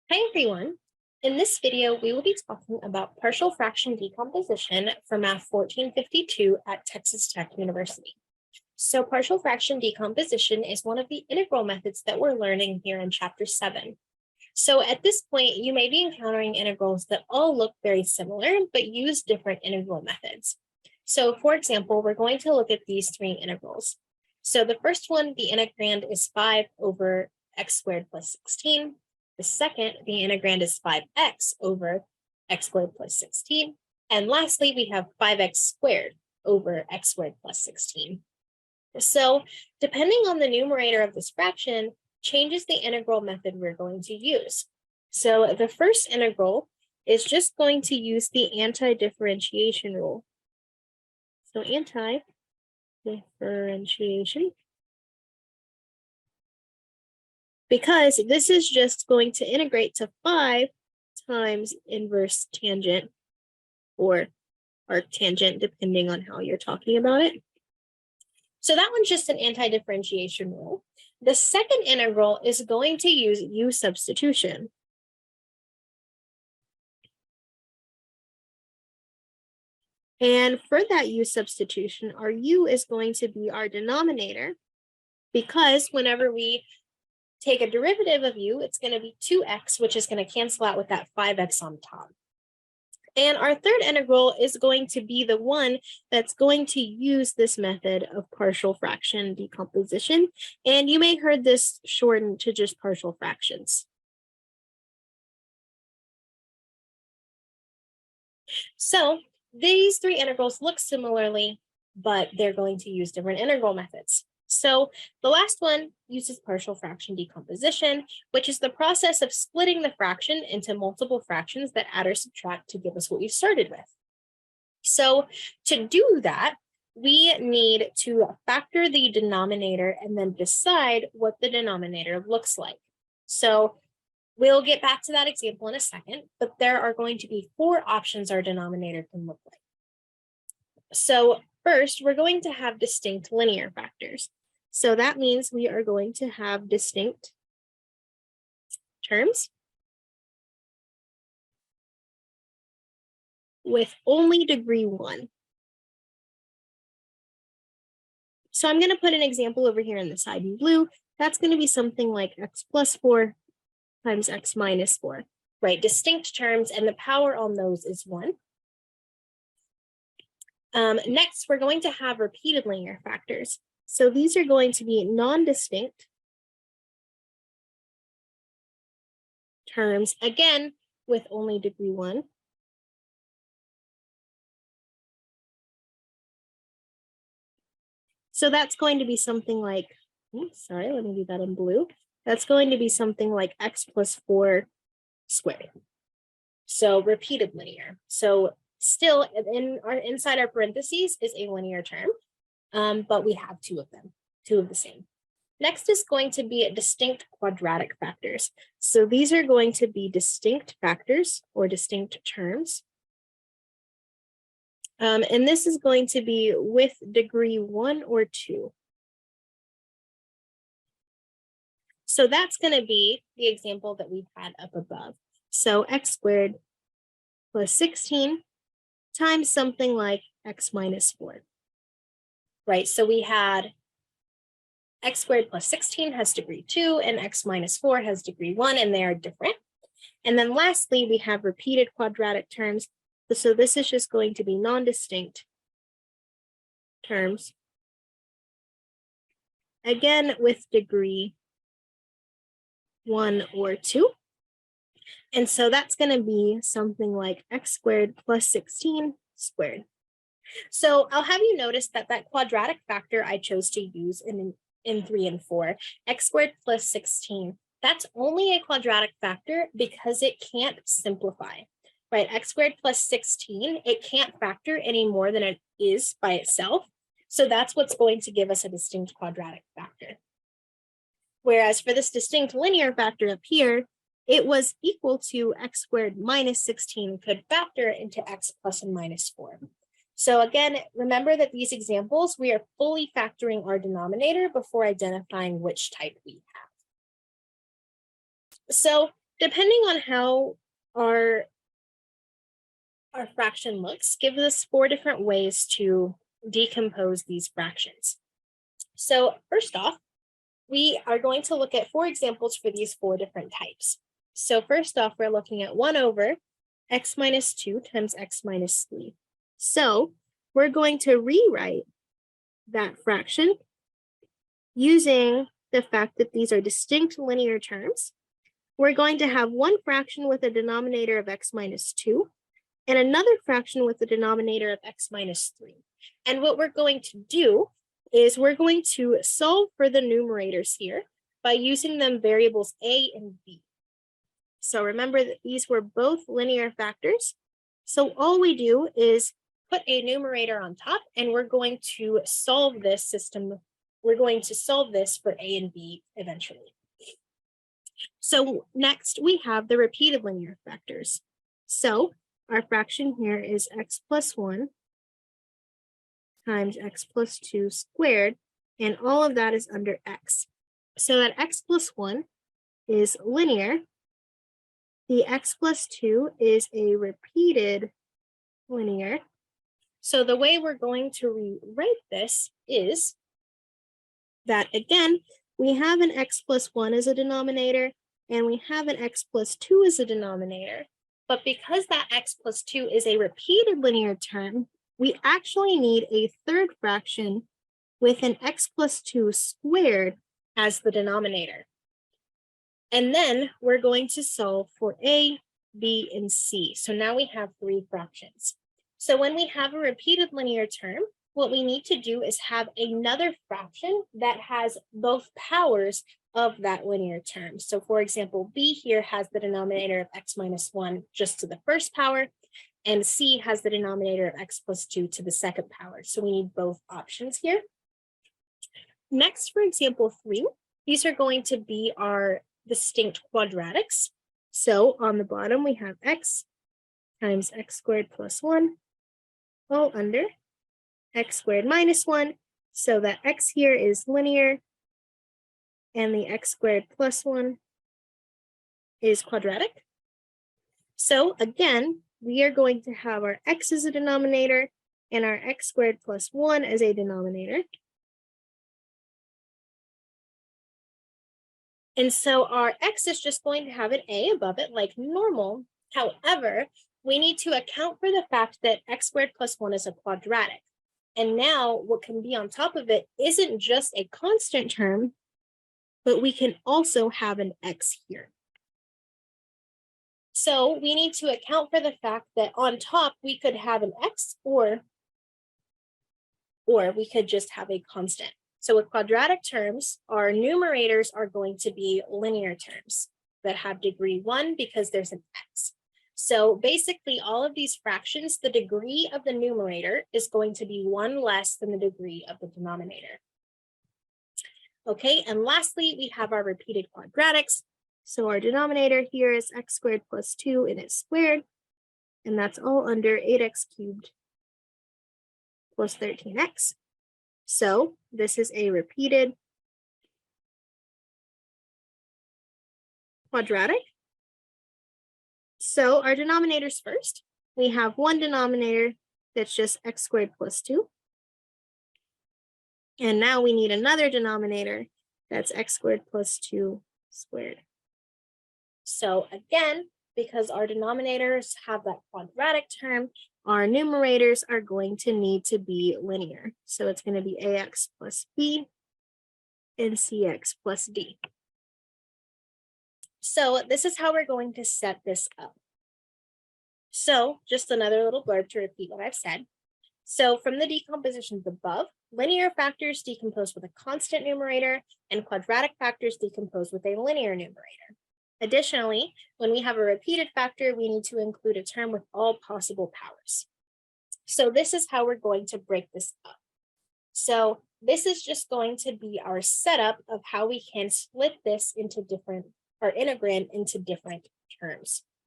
Hi everyone. In this video, we will be talking about partial fraction decomposition for Math 1452 at Texas Tech University. So partial fraction decomposition is one of the integral methods that we're learning here in Chapter 7. So at this point, you may be encountering integrals that all look very similar, but use different integral methods. So for example, we're going to look at these three integrals. So the first one, the integrand is 5 over x squared plus 16. The second, the integrand is 5x over x squared plus 16. And lastly, we have 5x squared over x squared plus 16. So depending on the numerator of this fraction, changes the integral method we're going to use. So the first integral is just going to use the anti-differentiation rule. So anti-differentiation. Because this is just going to integrate to 5 times inverse tangent or arctangent, depending on how you're talking about it. So that one's just an anti-differentiation rule. The second integral is going to use u substitution. And for that u substitution, our u is going to be our denominator, because whenever we take a derivative of u, it's going to be 2x, which is going to cancel out with that 5x on top. And our third integral is going to be the one that's going to use this method of partial fraction decomposition. And you may have heard this shortened to just partial fractions. So these three integrals look similarly, but they're going to use different integral methods. So the last one uses partial fraction decomposition, which is the process of splitting the fraction into multiple fractions that add or subtract to give us what we started with. So to do that, we need to factor the denominator and then decide what the denominator looks like. So we'll get back to that example in a second, but there are going to be 4 options our denominator can look like. So first, we're going to have distinct linear factors. So that means we are going to have distinct terms with only degree 1. So I'm going to put an example over here on the side in blue. That's going to be something like x plus 4 times x minus 4, right? Distinct terms, and the power on those is 1. Next, we're going to have repeated linear factors. So these are going to be non-distinct terms, again, with only degree 1. So that's going to be something like, sorry, let me do that in blue. That's going to be something like x plus 4 squared. So repeated linear. So still inside our parentheses is a linear term, but we have 2 of them, 2 of the same. Next is going to be distinct quadratic factors. So these are going to be distinct factors or distinct terms. And this is going to be with degree 1 or 2. So that's going to be the example that we've had up above. So x squared plus 16 times something like x minus 4. Right, so we had x squared plus 16 has degree 2 and x minus 4 has degree 1, and they are different. And then lastly, we have repeated quadratic terms. So this is just going to be non-distinct terms, again with degree 1 or 2. And so that's going to be something like x squared plus 16 squared. So I'll have you notice that that quadratic factor I chose to use in 3 and 4, x squared plus 16, that's only a quadratic factor because it can't simplify, right? X squared plus 16, it can't factor any more than it is by itself. So that's what's going to give us a distinct quadratic factor. Whereas for this distinct linear factor up here, it was equal to x squared minus 16 could factor into x plus and minus 4. So again, remember that these examples, we are fully factoring our denominator before identifying which type we have. So depending on how our fraction looks, gives us 4 different ways to decompose these fractions. So first off, we are going to look at 4 examples for these 4 different types. So first off, we're looking at 1 over x minus 2 times x minus 3. So we're going to rewrite that fraction using the fact that these are distinct linear terms. We're going to have one fraction with a denominator of x minus 2 and another fraction with a denominator of x minus 3. And what we're going to do is we're going to solve for the numerators here by using them variables a and b. So remember that these were both linear factors. So all we do is put a numerator on top, and we're going to solve this system. We're going to solve this for a and b eventually. So next we have the repeated linear factors. So our fraction here is x plus 1 times x plus 2 squared, and all of that is under x. So that x plus 1 is linear. The x plus 2 is a repeated linear. So the way we're going to rewrite this is that, again, we have an x plus 1 as a denominator, and we have an x plus 2 as a denominator. But because that x plus 2 is a repeated linear term, we actually need a third fraction with an x plus 2 squared as the denominator. And then we're going to solve for a, b, and c. So now we have 3 fractions. So when we have a repeated linear term, what we need to do is have another fraction that has both powers of that linear term. So for example, b here has the denominator of x minus 1 just to the first power, and c has the denominator of x plus 2 to the second power. So we need both options here. Next, for example 3, these are going to be our distinct quadratics. So on the bottom, we have x times x squared plus 1, all under x squared minus 1, so that x here is linear, and the x squared plus 1 is quadratic. So again, we are going to have our x as a denominator and our x squared plus 1 as a denominator. And so our x is just going to have an a above it like normal. However, we need to account for the fact that x squared plus 1 is a quadratic. And now what can be on top of it isn't just a constant term, but we can also have an x here. So we need to account for the fact that on top we could have an x, or we could just have a constant. So with quadratic terms, our numerators are going to be linear terms that have degree 1 because there's an x. So basically all of these fractions, the degree of the numerator is going to be 1 less than the degree of the denominator. Okay, and lastly, we have our repeated quadratics. So our denominator here is x squared plus 2 and it's squared, and that's all under 8x cubed plus 13x. So this is a repeated quadratic. So our denominators first, we have one denominator that's just x squared plus 2. And now we need another denominator that's x squared plus 2 squared. So again, because our denominators have that quadratic term, our numerators are going to need to be linear. So it's going to be ax plus b and cx plus d. So this is how we're going to set this up. So just another little blurb to repeat what I've said. So from the decompositions above, linear factors decompose with a constant numerator and quadratic factors decompose with a linear numerator. Additionally, when we have a repeated factor, we need to include a term with all possible powers. So this is how we're going to break this up. So this is just going to be our setup of how we can split this into different, or integrand into different terms.